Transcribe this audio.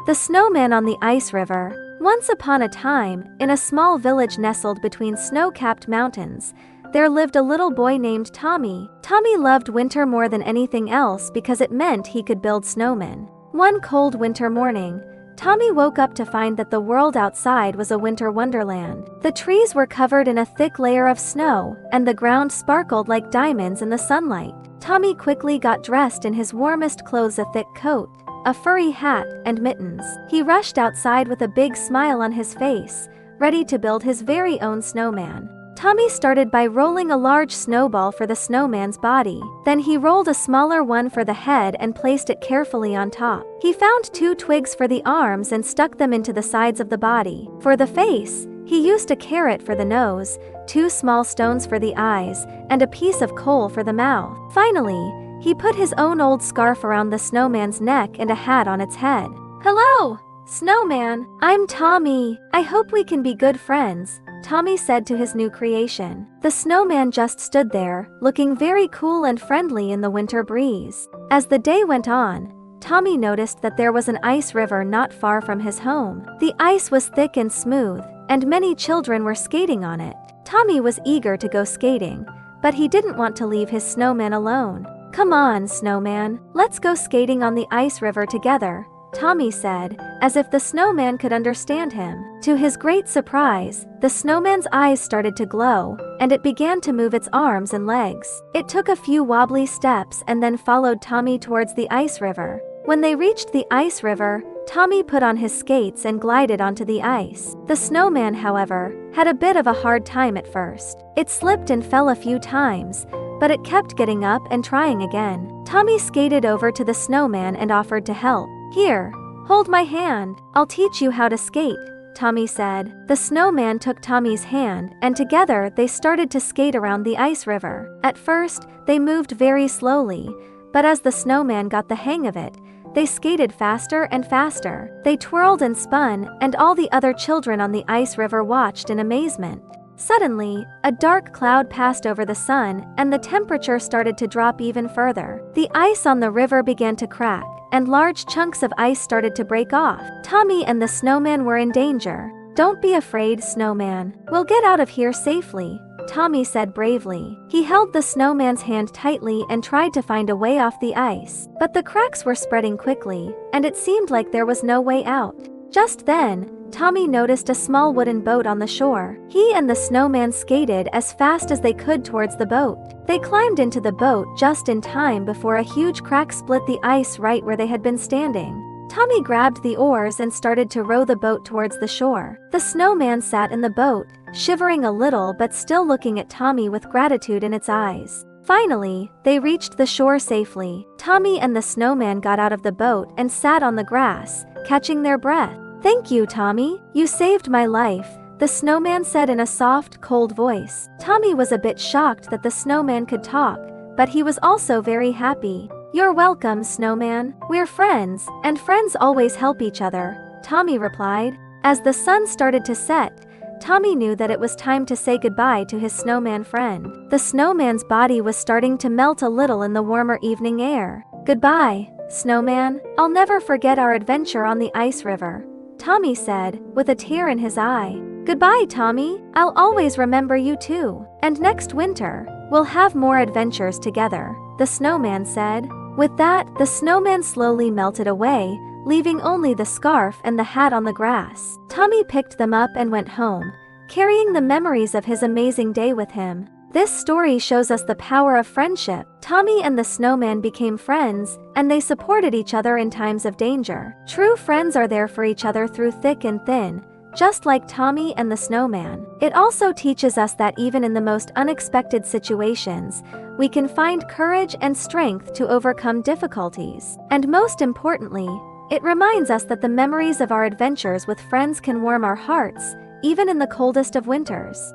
The Snowman on the Ice River. Once upon a time, in a small village nestled between snow-capped mountains, there lived a little boy named Tommy. Tommy loved winter more than anything else because it meant he could build snowmen. One cold winter morning, Tommy woke up to find that the world outside was a winter wonderland. The trees were covered in a thick layer of snow, and the ground sparkled like diamonds in the sunlight. Tommy quickly got dressed in his warmest clothes, a thick coat, a furry hat, and mittens. He rushed outside with a big smile on his face, ready to build his very own snowman. Tommy started by rolling a large snowball for the snowman's body. Then he rolled a smaller one for the head and placed it carefully on top. He found 2 twigs for the arms and stuck them into the sides of the body. For the face, he used a carrot for the nose, 2 small stones for the eyes, and a piece of coal for the mouth. Finally, he put his own old scarf around the snowman's neck and a hat on its head. "Hello, Snowman. I'm Tommy. I hope we can be good friends," Tommy said to his new creation. The snowman just stood there, looking very cool and friendly in the winter breeze. As the day went on, Tommy noticed that there was an ice river not far from his home. The ice was thick and smooth, and many children were skating on it. Tommy was eager to go skating, but he didn't want to leave his snowman alone. "Come on, Snowman, let's go skating on the ice river together," Tommy said, as if the snowman could understand him. To his great surprise, the snowman's eyes started to glow, and it began to move its arms and legs. It took a few wobbly steps and then followed Tommy towards the ice river. When they reached the ice river, Tommy put on his skates and glided onto the ice. The snowman, however, had a bit of a hard time at first. It slipped and fell a few times, but it kept getting up and trying again. Tommy skated over to the snowman and offered to help. "Here, hold my hand. I'll teach you how to skate," Tommy said. The snowman took Tommy's hand, and together they started to skate around the ice river. At first, they moved very slowly, but as the snowman got the hang of it, they skated faster and faster. They twirled and spun, and all the other children on the ice river watched in amazement. Suddenly, a dark cloud passed over the sun, and the temperature started to drop even further. The ice on the river began to crack, and large chunks of ice started to break off. Tommy and the snowman were in danger. "Don't be afraid, Snowman. We'll get out of here safely," Tommy said bravely. He held the snowman's hand tightly and tried to find a way off the ice. But the cracks were spreading quickly, and it seemed like there was no way out. Just then, Tommy noticed a small wooden boat on the shore. He and the snowman skated as fast as they could towards the boat. They climbed into the boat just in time before a huge crack split the ice right where they had been standing. Tommy grabbed the oars and started to row the boat towards the shore. The snowman sat in the boat, shivering a little but still looking at Tommy with gratitude in its eyes. Finally, they reached the shore safely. Tommy and the snowman got out of the boat and sat on the grass, catching their breath. "Thank you, Tommy. You saved my life," the snowman said in a soft, cold voice. Tommy was a bit shocked that the snowman could talk, but he was also very happy. "You're welcome, Snowman. We're friends, and friends always help each other," Tommy replied. As the sun started to set, Tommy knew that it was time to say goodbye to his snowman friend. The snowman's body was starting to melt a little in the warmer evening air. "Goodbye, Snowman. I'll never forget our adventure on the ice river," Tommy said, with a tear in his eye. "Goodbye, Tommy. I'll always remember you too. And next winter, we'll have more adventures together," the snowman said. With that, the snowman slowly melted away, leaving only the scarf and the hat on the grass. Tommy picked them up and went home, carrying the memories of his amazing day with him. This story shows us the power of friendship. Tommy and the snowman became friends, and they supported each other in times of danger. True friends are there for each other through thick and thin, just like Tommy and the snowman. It also teaches us that even in the most unexpected situations, we can find courage and strength to overcome difficulties. And most importantly, it reminds us that the memories of our adventures with friends can warm our hearts, even in the coldest of winters.